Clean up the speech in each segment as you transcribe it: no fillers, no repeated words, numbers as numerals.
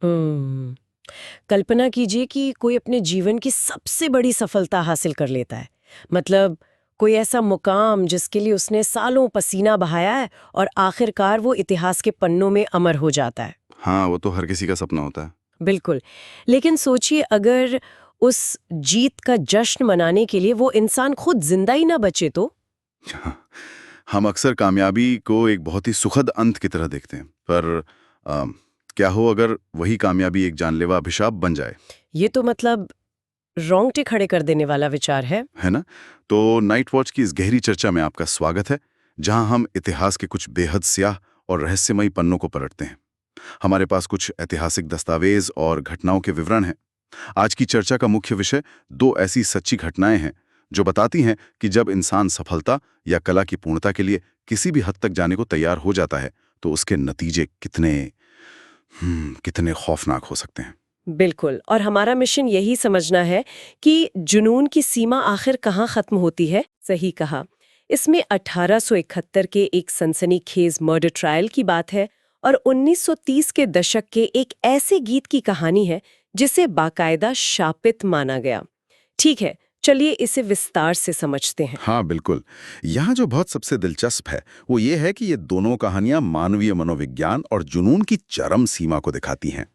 हम्म। कल्पना कीजिए कि कोई अपने जीवन की सबसे बड़ी सफलता हासिल कर लेता है। मतलब कोई ऐसा मुकाम जिसके लिए उसने सालों पसीना बहाया है और आखिरकार वो इतिहास के पन्नों में अमर हो जाता है। हाँ, वो तो हर किसी का सपना होता है। बिल्कुल। लेकिन सोचिए अगर उस जीत का जश्न मनाने के लिए वो इंसान खुद जिंदा ही ना बचे तो। हाँ, हम अक्सर कामयाबी को एक बहुत ही सुखद अंत की तरह देखते हैं, पर क्या हो अगर वही कामयाबी एक जानलेवा अभिशाप बन जाए, ये तो मतलब रोंगटे खड़े कर देने वाला विचार है। है ना? तो नाइट वॉच की इस गहरी चर्चा में आपका स्वागत है, जहां हम इतिहास के कुछ बेहद स्याह और रहस्यमयी पन्नों को पलटते हैं। हमारे पास कुछ ऐतिहासिक दस्तावेज और घटनाओं के विवरण हैं। आज की चर्चा का मुख्य विषय दो ऐसी सच्ची घटनाएं हैं जो बताती हैं कि जब इंसान सफलता या कला की पूर्णता के लिए किसी भी हद तक जाने को तैयार हो जाता है, तो उसके नतीजे कितने खौफनाक हो सकते हैं। बिल्कुल। और हमारा मिशन यही समझना है कि जुनून की सीमा आखिर कहाँ खत्म होती है। सही कहा। इसमें 1871 के एक सनसनीखेज मर्डर ट्रायल की बात है और 1930 के दशक के एक ऐसे गीत की कहानी है जिसे बाकायदा शापित माना गया। ठीक है, चलिए इसे विस्तार से समझते हैं। हाँ, बिल्कुल। यहाँ जो बहुत सबसे दिलचस्प है, वो ये है कि ये दोनों कहानियां मानवीय मनोविज्ञान और जुनून की चरम सीमा को दिखाती हैं।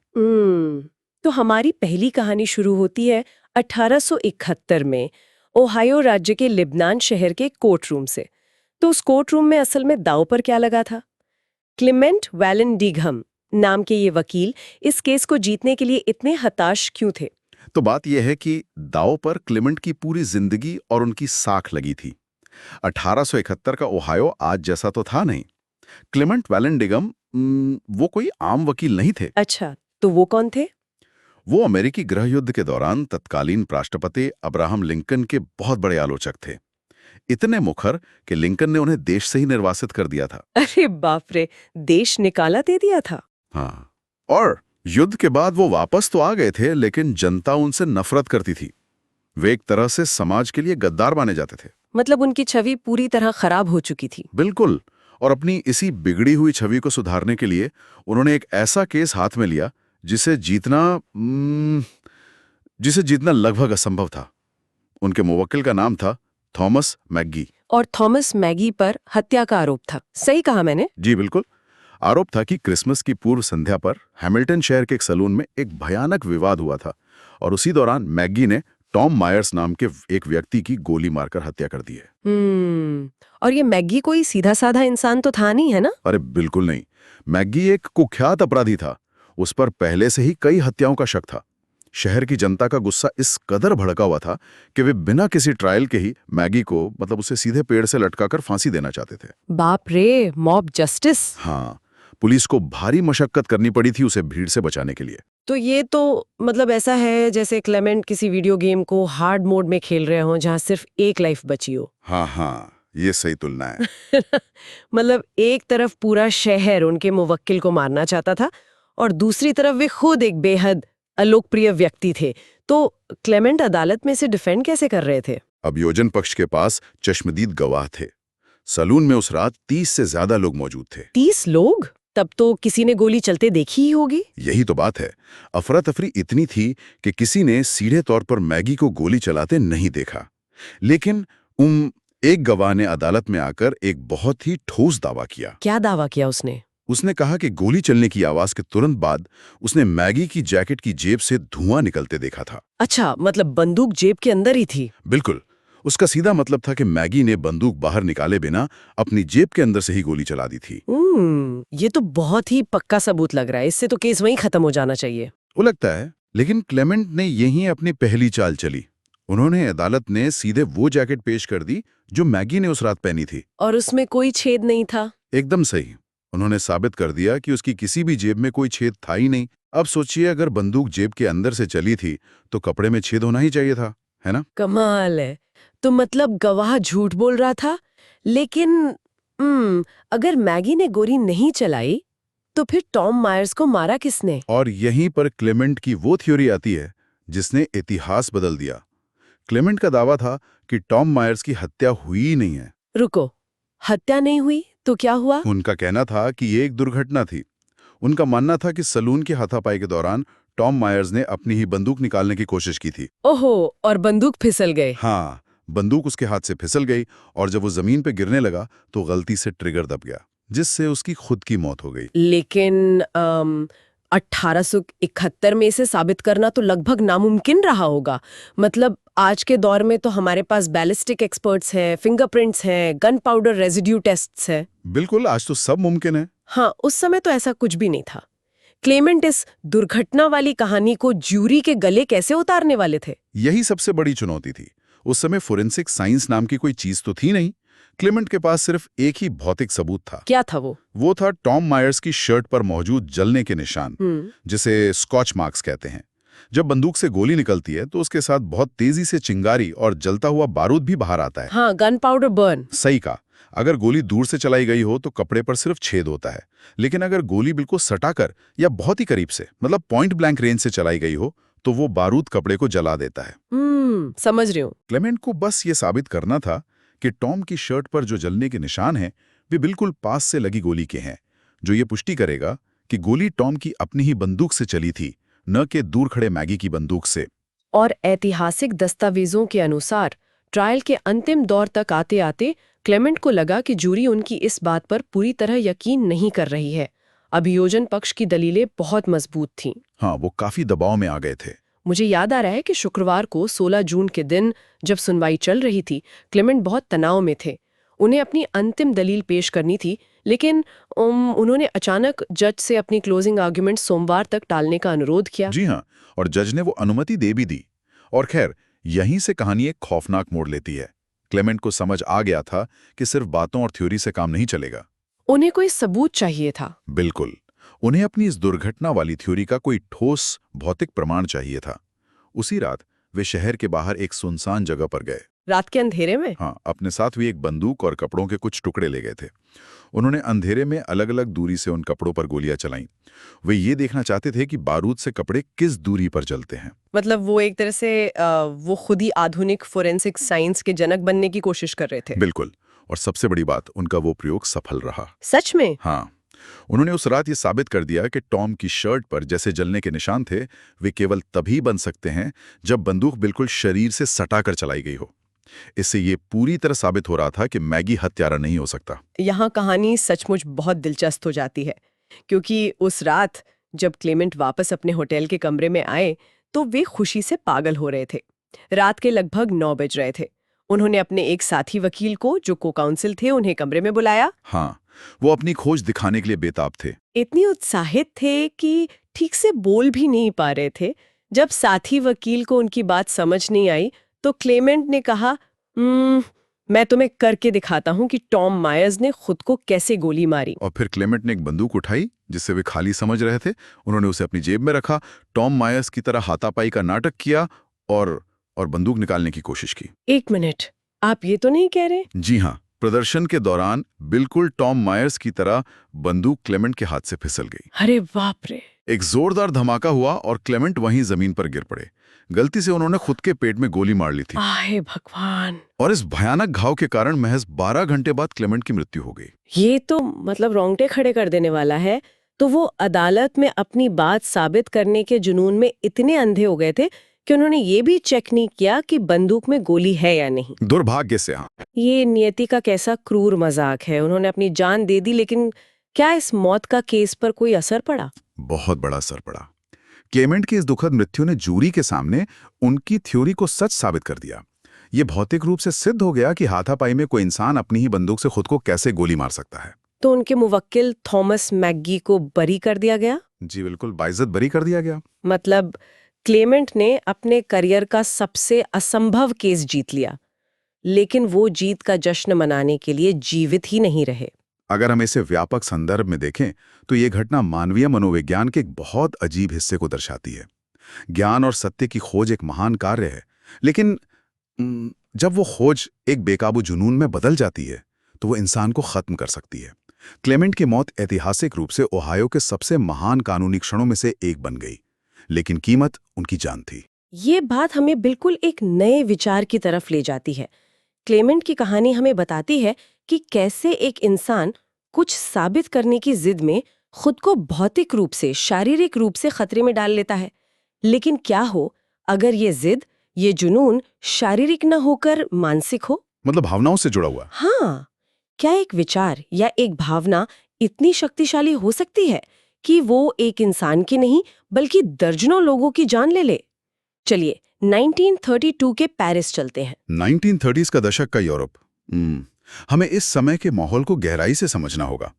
तो हमारी पहली कहानी शुरू होती है 1871 में ओहायो राज्य के लिब्नान शहर के कोर्ट रूम से। तो उस कोर्ट रूम में असल में दांव पर क्या लगा था? क्लेमेंट वैलेंडिघम नाम के ये वकील इस केस को जीतने के लिए इतने हताश क्यों थे? तो बात यह है कि दांव पर क्लेमेंट की पूरी जिंदगी और उनकी साख लगी थी। 1871 का ओहायो आज जैसा तो था नहीं। क्लेमेंट वैलेंडिगम वो कोई आम वकील नहीं थे। अच्छा, तो वो कौन थे? वो अमेरिकी गृह युद्ध के दौरान तत्कालीन राष्ट्रपति अब्राहम लिंकन के बहुत बड़े आलोचक थे। इतने मुखर कि लिंकन ने उन्हें देश से ही निर्वासित कर दिया था। अरे बाप रे, देश निकाला दे दिया था। हाँ, और युद्ध के बाद वो वापस तो आ गए थे, लेकिन जनता उनसे नफरत करती थी। वे एक तरह से समाज के लिए गद्दार माने जाते थे। मतलब उनकी छवि पूरी तरह खराब हो चुकी थी। बिल्कुल। और अपनी इसी बिगड़ी हुई छवि को सुधारने के लिए उन्होंने एक ऐसा केस हाथ में लिया जिसे जीतना जिसे जीतना लगभग असंभव था। उनके मुवक्किल का नाम था थॉमस मैग्गी। और थॉमस मैगी पर हत्या का आरोप था। सही कहा मैंने? जी बिल्कुल। आरोप था कि क्रिसमस की पूर्व संध्या पर हैमिल्टन शहर के एक सलून में एक भयानक विवाद हुआ था, और उसी दौरान मैग्गी ने टॉम मायर्स नाम के एक व्यक्ति की गोली मारकर हत्या कर दी है। और ये मैगी कोई सीधा साधा इंसान तो था नहीं, है ना? अरे बिल्कुल नहीं। मैग्गी एक कुख्यात अपराधी था। उस पर पहले से ही कई हत्याओं का शक था। शहर की जनता का गुस्सा इस कदर भड़का हुआ था कि वे बिना किसी ट्रायल के ही मैगी को, मतलब उसे सीधे पेड़ से लटकाकर फांसी देना चाहते थे। बाप रे, मॉब जस्टिस। हाँ, पुलिस को भारी मशक्कत करनी पड़ी थी उसे भीड़ से बचाने के लिए। तो ये तो मतलब ऐसा है जैसे क्लेमेंट किसी वीडियो गेम को हार्ड मोड में खेल रहे हो जहां सिर्फ एक लाइफ बची हो। हाँ हाँ, ये सही तुलना है। मतलब एक तरफ पूरा शहर उनके मुवक्किल को मारना चाहता था और दूसरी तरफ वे खुद एक बेहद अलोकप्रिय व्यक्ति थे। तो क्लेमेंट अदालत में से डिफेंड कैसे कर रहे थे? अभियोजन पक्ष के पास चश्मदीद गवाह थे। सलून में उस रात 30 से ज्यादा लोग मौजूद थे। 30 लोग? तब तो किसी ने गोली चलते देखी ही होगी। यही तो बात है। अफरा तफरी इतनी थी कि किसी ने सीधे तौर पर मैगी को गोली चलाते नहीं देखा। लेकिन एक गवाह ने अदालत में आकर एक बहुत ही ठोस दावा किया। क्या दावा किया उसने? उसने कहा कि गोली चलने की आवाज के तुरंत बाद उसने मैगी की जैकेट की जेब से धुआं निकलते देखा था। अच्छा, मतलब बंदूक जेब के अंदर ही थी। बिल्कुल। उसका सीधा मतलब था कि मैगी ने बंदूक बाहर निकाले बिना अपनी जेब के अंदर से ही गोली चला दी थी। ये तो बहुत ही पक्का सबूत लग रहा है। इससे तो केस वहीं खत्म हो जाना चाहिए। वो लगता है, लेकिन क्लेमेंट ने यहीं अपनी पहली चाल चली। उन्होंने अदालत ने सीधे वो जैकेट पेश कर दी जो मैगी ने उस रात पहनी थी। और उसमें कोई छेद नहीं था। एकदम सही। उन्होंने साबित कर दिया कि उसकी किसी भी जेब में कोई छेद था ही नहीं। अब सोचिए, अगर बंदूक जेब के अंदर से चली थी तो कपड़े में छेद होना ही चाहिए था, है ना? कमाल है। तो मतलब गवाह झूठ बोल रहा था। लेकिन अगर मैगी ने गोली नहीं चलाई तो फिर टॉम मायर्स को मारा किसने? और यहीं पर क्लेमेंट की वो थ्योरी आती है जिसने इतिहास बदल दिया। क्लेमेंट का दावा था कि टॉम मायर्स की हत्या हुई ही नहीं है। रुको, हत्या नहीं हुई तो क्या हुआ? उनका कहना था कि ये एक दुर्घटना थी। उनका मानना था कि सलून की हाथापाई के दौरान टॉम मायर्स ने अपनी ही बंदूक निकालने की कोशिश की थी। ओहो, और बंदूक फिसल गए। हाँ, बंदूक उसके हाथ से फिसल गई और जब वो जमीन पे गिरने लगा तो गलती से ट्रिगर दब गया, जिससे उसकी खुद की मौत हो गई। लेकिन 1871 में इसे साबित करना तो लगभग नामुमकिन रहा होगा। मतलब आज के दौर में तो हमारे पास बैलिस्टिक एक्सपर्ट्स हैं, फिंगरप्रिंट्स हैं, गन पाउडर रेजिड्यू टेस्ट्स हैं। बिल्कुल, आज तो सब मुमकिन है। हाँ, उस समय तो ऐसा कुछ भी नहीं था। क्लेमेंट इस दुर्घटना वाली कहानी को ज्यूरी के गले कैसे उतारने वाले थे? यही सबसे बड़ी चुनौती थी। उस समय फोरेंसिक साइंस नाम की कोई चीज तो थी नहीं। क्लेमेंट के पास सिर्फ एक ही भौतिक सबूत था। क्या था वो? वो था टॉम मायर्स की शर्ट पर मौजूद जलने के निशान, जिसे स्कॉच मार्क्स कहते हैं। जब बंदूक से गोली निकलती है तो उसके साथ बहुत तेजी से चिंगारी और जलता हुआ बारूद भी बाहर आता है। हाँ, गन पाउडर बर्न। सही कहा। अगर गोली दूर से चलाई गई हो तो कपड़े पर सिर्फ छेद होता है, लेकिन अगर गोली बिल्कुल सटाकर या बहुत ही करीब से, मतलब पॉइंट ब्लैंक रेंज से चलाई गई हो तो वो बारूद कपड़े को जला देता है। समझ रही हूँ। क्लेमेंट को बस ये साबित करना था कि टॉम की शर्ट पर जो जलने के निशान हैं वे बिल्कुल पास से लगी गोली के हैं, जो ये पुष्टि करेगा कि गोली टॉम की अपनी ही बंदूक से चली थी, न कि दूर खड़े मैगी की बंदूक से। और ऐतिहासिक दस्तावेजों के अनुसार ट्रायल के अंतिम दौर तक आते आते क्लेमेंट को लगा कि जूरी उनकी इस बात पर पूरी तरह यकीन नहीं कर रही है। अभियोजन पक्ष की दलीलें बहुत मजबूत थीं। हाँ, वो काफी दबाव में आ गए थे। मुझे याद आ रहा है कि शुक्रवार को 16 जून के दिन जब सुनवाई चल रही थी, क्लेमेंट बहुत तनाव में थे। उन्हें अपनी अंतिम दलील पेश करनी थी, लेकिन उन्होंने अचानक जज से अपनी क्लोजिंग आर्ग्यूमेंट सोमवार तक टालने का अनुरोध किया। जी हाँ, और जज ने वो अनुमति दे भी दी। और खैर, यहीं से कहानी एक खौफनाक मोड़ लेती है। क्लेमेंट को समझ आ गया था कि सिर्फ बातों और थ्योरी से काम नहीं चलेगा। उन्हें कोई सबूत चाहिए था। बिल्कुल, उन्हें अपनी इस दुर्घटना वाली थ्योरी का कोई ठोस भौतिक प्रमाण चाहिए था। उसी रात वे शहर के बाहर एक सुनसान जगह पर गए। रात के अंधेरे में? हाँ, अपने साथ भी एक बंदूक और कपड़ों के कुछ टुकड़े ले गए थे। उन्होंने अंधेरे में अलग अलग दूरी से उन कपड़ों पर गोलियां चलाईं। वे ये देखना चाहते थे कि बारूद से कपड़े किस दूरी पर जलते हैं। मतलब वो एक तरह से वो खुद ही आधुनिक फोरेंसिक साइंस के जनक बनने की कोशिश कर रहे थे। बिल्कुल, और सबसे बड़ी बात, उनका वो प्रयोग सफल रहा। सच में? हाँ, उन्होंने उस रात ये साबित कर दिया कि टॉम की शर्ट पर जैसे जलने के निशान थे, वे केवल तभी बन सकते हैं जब बंदूक बिल्कुल शरीर से सटाकर चलाई गई हो। इससे ये पूरी तरह साबित हो रहा था कि मैगी हत्यारा नहीं हो सकता। यहाँ कहानी सचमुच बहुत दिलचस्प हो जाती है, क्योंकि उस रात जब क्लेमेंट वापस अपने होटल के कमरे में आए तो वे खुशी से पागल हो रहे थे। रात के लगभग 9 बज रहे थे। उन्होंने अपने एक साथी वकील को, जो को काउंसिल थे, उन्हें कमरे में बुलाया। हाँ, वो अपनी खोज दिखाने के लिए बेताब थे। इतनी उत्साहित थे कि ठीक से बोल भी नहीं पा रहे थे। जब साथी वकील को उनकी बात समझ नहीं आई तो क्लेमेंट ने कहा, मैं तुम्हें करके दिखाता हूं कि टॉम मायर्स ने खुद को कैसे गोली मारी। और फिर क्लेमेंट ने एक बंदूक उठाई जिससे वे खाली समझ रहे थे। उन्होंने उसे अपनी जेब में रखा, टॉम मायर्स की तरह हाथापाई का नाटक किया और बंदूक निकालने की कोशिश की। एक मिनट, आप ये तो नहीं कह रहे? जी हाँ, प्रदर्शन के दौरान बिल्कुल टॉम मायर्स की तरह बंदूक क्लेमेंट के हाथ से फिसल गई। अरे बाप रे! एक जोरदार धमाका हुआ और क्लेमेंट वहीं जमीन पर गिर पड़े। गलती से उन्होंने खुद के पेट में गोली मार ली थी। आहे भगवान! और इस भयानक घाव के कारण महज 12 घंटे बाद क्लेमेंट की मृत्यु हो गई। ये तो मतलब रोंगटे खड़े कर देने वाला है। तो वो अदालत में अपनी बात साबित करने के जुनून में इतने अंधे हो गए थे कि उन्होंने ये भी चेक नहीं किया कि बंदूक में गोली है या नहीं। दुर्भाग्य से हाँ। ये नियति का कैसा क्रूर मजाक है। उन्होंने अपनी जान दे दी, लेकिन क्या इस मौत का केस पर कोई असर पड़ा? बहुत बड़ा असर पड़ा। क्लेमेंट की इस दुखद मृत्यु ने जूरी के सामने उनकी थ्योरी को सच साबित कर दिया। ये भौतिक रूप से सिद्ध हो गया कि हाथापाई में कोई इंसान अपनी ही बंदूक से खुद को कैसे गोली मार सकता है। तो उनके मुवक्किल थॉमस मैगी को बरी कर दिया गया? जी बिल्कुल, बाइज्जत बरी कर दिया गया। मतलब क्लेमेंट ने अपने करियर का सबसे असंभव केस जीत लिया, लेकिन वो जीत का जश्न मनाने के लिए जीवित ही नहीं रहे। अगर हम इसे व्यापक संदर्भ में देखें तो ये घटना मानवीय मनोविज्ञान के एक बहुत अजीब हिस्से को दर्शाती है। ज्ञान और सत्य की खोज एक महान कार्य है, लेकिन जब वो खोज एक बेकाबू जुनून में बदल जाती है तो वो इंसान को खत्म कर सकती है। क्लेमेंट की मौत ऐतिहासिक रूप से ओहायो के सबसे महान कानूनी क्षणों में से एक बन गई, लेकिन कीमत उनकी जान थी। ये बात हमें बिल्कुल एक नए विचार की तरफ ले जाती है। क्लेमेंट की कहानी हमें बताती है कि कैसे एक इंसान कुछ साबित करने की जिद में खुद को भौतिक रूप से, शारीरिक रूप से खतरे में डाल लेता है। लेकिन क्या हो अगर ये जिद, ये जुनून शारीरिक न होकर मानसिक हो? मतलब भावनाओं से जुड़ा हुआ। हाँ, क्या एक विचार या एक भावना इतनी शक्तिशाली हो सकती है कि वो एक इंसान की नहीं बल्कि दर्जनों लोगों की जान ले ले? चलिए 1932 के पेरिस चलते हैं। 1930s का दशक का यूरोप। हमें इस समय के माहौल को गहराई से समझना होगा।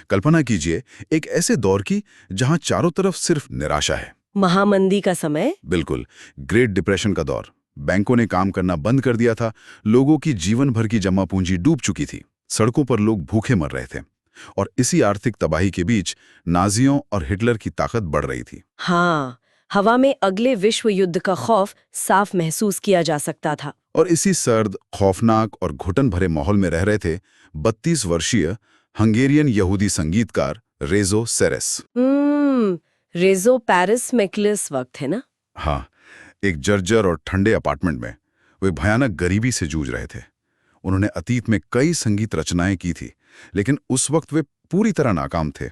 कल्पना कीजिए एक ऐसे दौर की जहां चारों तरफ सिर्फ निराशा है। महामंदी का समय। बिल्कुल, ग्रेट डिप्रेशन का दौर। बैंकों ने काम करना बंद कर दिया था, लोगों की जीवन भर की जमा पूंजी डूब चुकी थी, सड़कों पर लोग भूखे मर रहे थे। और इसी आर्थिक तबाही के बीच नाजियों और हिटलर की ताकत बढ़ रही थी। हाँ, हवा में अगले विश्व युद्ध का खौफ साफ महसूस किया जा सकता था। और इसी सर्द, खौफनाक और घुटन भरे माहौल में रह रहे थे 32 वर्षीय हंगेरियन यहूदी संगीतकार रेजो सेरेस। रेजो पेरिस में इस वक्त है ना? हाँ, एक जर्जर और ठंडे अपार्टमेंट में वे भयानक गरीबी से जूझ रहे थे। उन्होंने अतीत में कई संगीत रचनाएं की थी, लेकिन उस वक्त वे पूरी तरह नाकाम थे।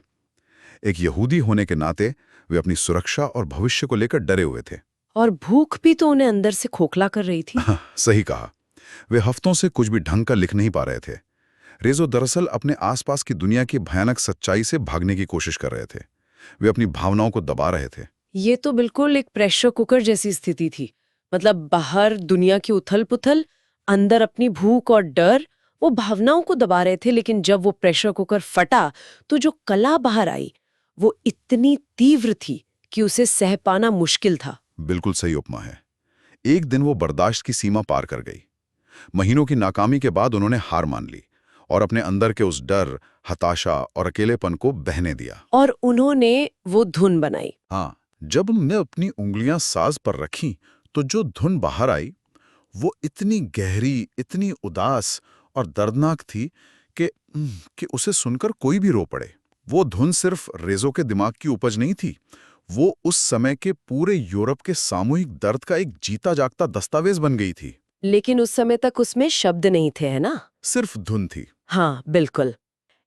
एक यहूदी होने के नाते वे अपनी सुरक्षा और भविष्य को लेकर डरे हुए थे। और भूख भी तो उन्हें अंदर से खोखला कर रही थी। सही कहा। वे हफ्तों से कुछ भी ढंग का लिख नहीं पा रहे थे। रेजो दरअसल अपने आसपास की दुनिया की भयानक सच्चाई से भागने की कोशिश कर रहे थे। वे अपनी भावनाओं को दबा रहे थे। ये तो बिल्कुल एक प्रेशर कुकर जैसी स्थिति थी। मतलब बाहर दुनिया की उथल-पुथल, अंदर अपनी भूख और डर। वो भावनाओं को दबा रहे थे, लेकिन जब वो प्रेशर कुकर फटा तो जो कला बाहर आई वो इतनी तीव्र थी कि उसे सह पाना मुश्किल था। बिल्कुल सही उपमा है। एक दिन वो बर्दाश्त की सीमा पार कर गई। महीनों की नाकामी के बाद उन्होंने हार मान ली और अपने अंदर के उस डर, हताशा और अकेलेपन को बहने दिया। और उन्होंने वो धुन बनाई। हाँ, जब उन्होंने अपनी उंगलियां साज पर रखीं तो जो धुन बाहर आई वो इतनी गहरी, इतनी उदास और दर्दनाक थी कि उसे सुनकर कोई भी रो पड़े। वो धुन सिर्फ रेजो के दिमाग की उपज नहीं थी, वो उस समय के पूरे यूरोप के सामूहिक दर्द का एक जीता जागता दस्तावेज बन गई थी। लेकिन उस समय तक उसमें शब्द नहीं थे, है ना? सिर्फ धुन थी। हाँ, बिल्कुल।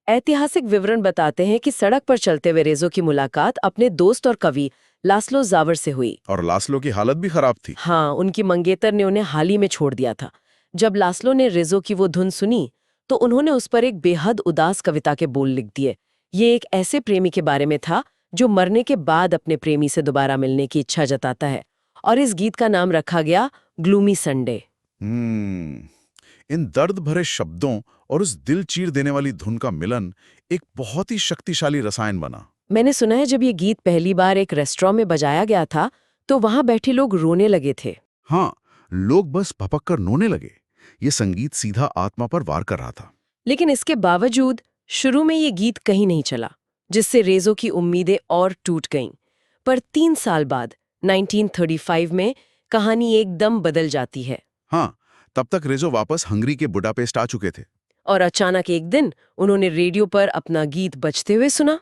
ऐतिहासिक विवरण बताते हैं कि सड़क पर चलते हुए रेजो की मुलाकात अपने दोस्त और कवि लास्लो जावर से हुई। और लास्लो की हालत भी खराब थी। हाँ, उनकी मंगेतर ने उन्हें हाल ही में छोड़ दिया था। जब लास्लो ने रेजो की वो धुन सुनी तो उन्होंने उस पर एक बेहद उदास कविता के बोल लिख दिए। ये एक ऐसे प्रेमी के बारे में था जो मरने के बाद अपने प्रेमी से दोबारा मिलने की इच्छा जताता है। और इस गीत का नाम रखा गया ग्लूमी संडे। इन दर्द भरे शब्दों और उस दिल चीर देने वाली धुन का मिलन एक बहुत ही शक्तिशाली रसायन बना। मैंने सुना है जब ये गीत पहली बार एक रेस्टोरेंट में बजाया गया था तो वहां बैठे लोग रोने लगे थे। हाँ, लोग बस भपक कर रोने लगे। ये संगीत सीधा आत्मा पर वार कर रहा था। लेकिन इसके बावजूद शुरू में ये गीत कहीं नहीं चला, जिससे रेजो की उम्मीदें और टूट गईं। पर 3 साल बाद 1935 में कहानी एकदम बदल जाती है। हाँ, तब तक रेजो वापस हंगरी के बुडापेस्ट आ चुके थे। और अचानक एक दिन उन्होंने रेडियो पर अपना गीत बजते हुए सुना।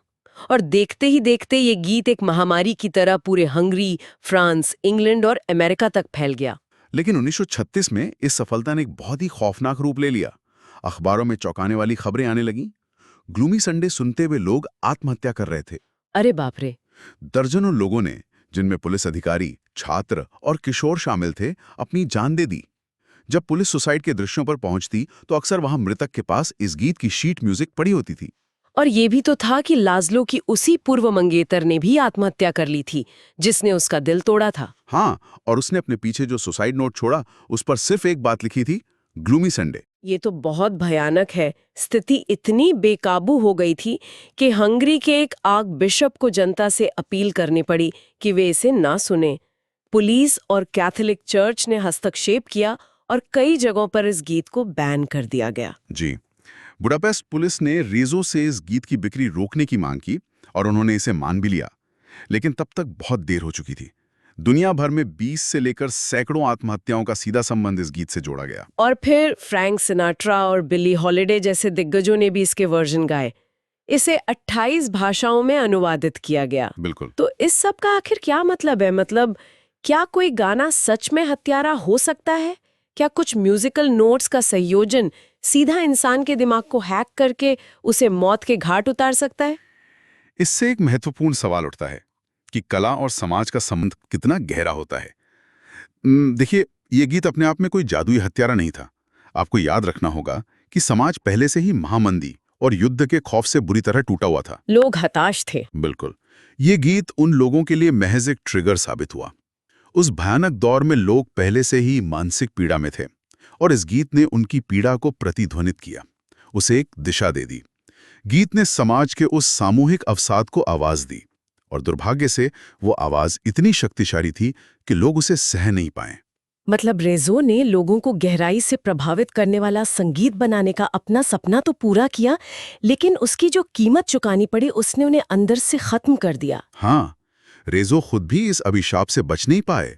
और देखते ही देखते ये गीत एक महामारी की तरह पूरे हंगरी, फ्रांस, इंग्लैंड और अमेरिका तक फैल गया। लेकिन 1936 में इस सफलता ने एक बहुत ही खौफनाक रूप ले लिया। अखबारों में चौंकाने वाली खबरें आने लगीं। ग्लूमी संडे सुनते हुए लोग आत्महत्या कर रहे थे। अरे बाप रे! दर्जनों लोगों ने, जिनमें पुलिस अधिकारी, छात्र और किशोर शामिल थे, अपनी जान दे दी। जब पुलिस सुसाइड के दृश्यों पर पहुंचती तो अक्सर वहां मृतक के पास इस गीत की शीट म्यूजिक पड़ी होती थी। और ये भी तो था कि लाज़लो की उसी पूर्व मंगेतर ने भी आत्महत्या कर ली थी, जिसने उसका दिल तोड़ा था। हाँ, और उसने अपने पीछे जो सुसाइड नोट छोड़ा उस पर सिर्फ एक बात लिखी थी, ग्लूमी संडे। ये तो बहुत भयानक है। स्थिति इतनी बेकाबू हो गई थी कि हंगरी के एक आर्क बिशप को जनता से अपील करनी पड़ी कि वे इसे ना सुने। पुलिस और कैथोलिक चर्च ने हस्तक्षेप किया और कई जगहों पर इस गीत को बैन कर दिया गया। जी, बुडापेस्ट पुलिस ने रेजो से इस गीत की बिक्री रोकने की मांग की और उन्होंने इसे मान भी लिया। लेकिन तब तक बहुत देर हो चुकी थी। दुनिया भर में 20 से लेकर सैकड़ों आत्महत्याओं का सीधा संबंध इस गीत से जोड़ा गया। और फिर फ्रैंक सिनाट्रा और बिली हॉलिडे जैसे दिग्गजों ने भी इसके वर्जन गाए। इसे 28 भाषाओं में अनुवादित किया गया। बिल्कुल। तो इस सब का आखिर क्या मतलब है? मतलब क्या कोई गाना सच में हत्यारा हो सकता है? क्या कुछ म्यूजिकल नोट्स का संयोजन सीधा इंसान के दिमाग को हैक करके उसे मौत के घाट उतार सकता है? इससे एक महत्वपूर्ण सवाल उठता है कि कला और समाज का संबंध कितना गहरा होता है। देखिए, ये गीत अपने आप में कोई जादुई हत्यारा नहीं था। आपको याद रखना होगा कि समाज पहले से ही महामंदी और युद्ध के खौफ से बुरी तरह टूटा हुआ था। लोग हताश थे। बिल्कुल। ये गीत उन लोगों के लिए महज एक ट्रिगर साबित हुआ। उस भयानक दौर में लोग पहले से ही मानसिक पीड़ा में थे और इस गीत ने उनकी पीड़ा को प्रतिध्वनित किया, उसे एक दिशा दे दी। गीत ने समाज के उस सामूहिक अवसाद को आवाज दी और दुर्भाग्य से वो आवाज इतनी शक्तिशाली थी कि लोग उसे सह नहीं पाए। मतलब रेज़ो ने लोगों को गहराई से प्रभावित करने वाला संगीत बनाने का अपना सपना तो पूरा किया, लेकिन उसकी जो कीमत चुकानी पड़ी उसने उन्हें अंदर से खत्म कर दिया। हाँ, रेज़ो खुद भी इस अभिशाप से बच नहीं पाए।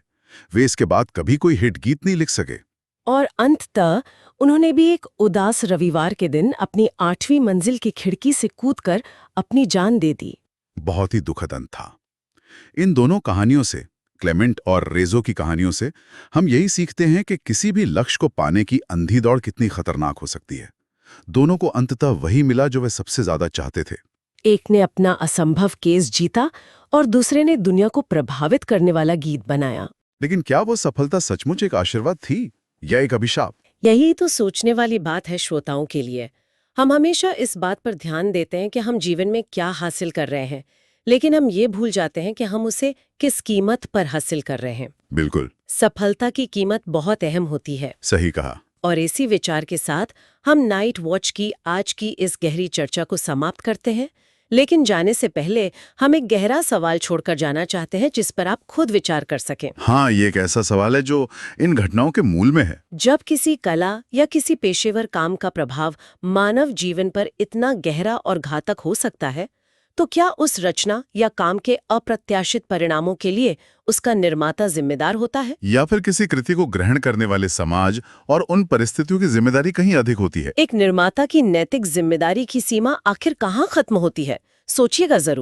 वे इसके बाद कभी कोई हिट गीत नहीं लिख सके। और अंततः उन्होंने भी एक उदास रविवार के दिन अपनी 8वीं मंजिल की खिड़की से कूदकर अपनी जान दे दी। बहुत ही दुखद अंत था। इन दोनों कहानियों से, क्लेमेंट और रेज़ो की कहानियों से, हम यही सीखते हैं कि किसी भी लक्ष्य को पाने की अंधी दौड़ कितनी खतरनाक हो सकती है। दोनों को अंततः वही मिला जो वे सबसे ज्यादा चाहते थे। एक ने अपना असंभव केस जीता और दूसरे ने दुनिया को प्रभावित करने वाला गीत बनाया। लेकिन क्या वो सफलता सचमुच एक आशीर्वाद थी या एक अभिशाप? यही तो सोचने वाली बात है श्रोताओं के लिए। हम हमेशा इस बात पर ध्यान देते हैं कि हम जीवन में क्या हासिल कर रहे हैं, लेकिन हम ये भूल जाते हैं कि हम उसे किस कीमत पर हासिल कर रहे हैं। बिल्कुल सफलता की कीमत बहुत अहम होती है। सही कहा। और इसी विचार के साथ हम नाइट वॉच की आज की इस गहरी चर्चा को समाप्त करते हैं। लेकिन जाने से पहले हम एक गहरा सवाल छोड़कर जाना चाहते हैं जिस पर आप खुद विचार कर सकें। हाँ, ये एक ऐसा सवाल है जो इन घटनाओं के मूल में है। जब किसी कला या किसी पेशेवर काम का प्रभाव मानव जीवन पर इतना गहरा और घातक हो सकता है, तो क्या उस रचना या काम के अप्रत्याशित परिणामों के लिए उसका निर्माता जिम्मेदार होता है, या फिर किसी कृति को ग्रहण करने वाले समाज और उन परिस्थितियों की जिम्मेदारी कहीं अधिक होती है? एक निर्माता की नैतिक जिम्मेदारी की सीमा आखिर कहाँ खत्म होती है? सोचिएगा जरूर।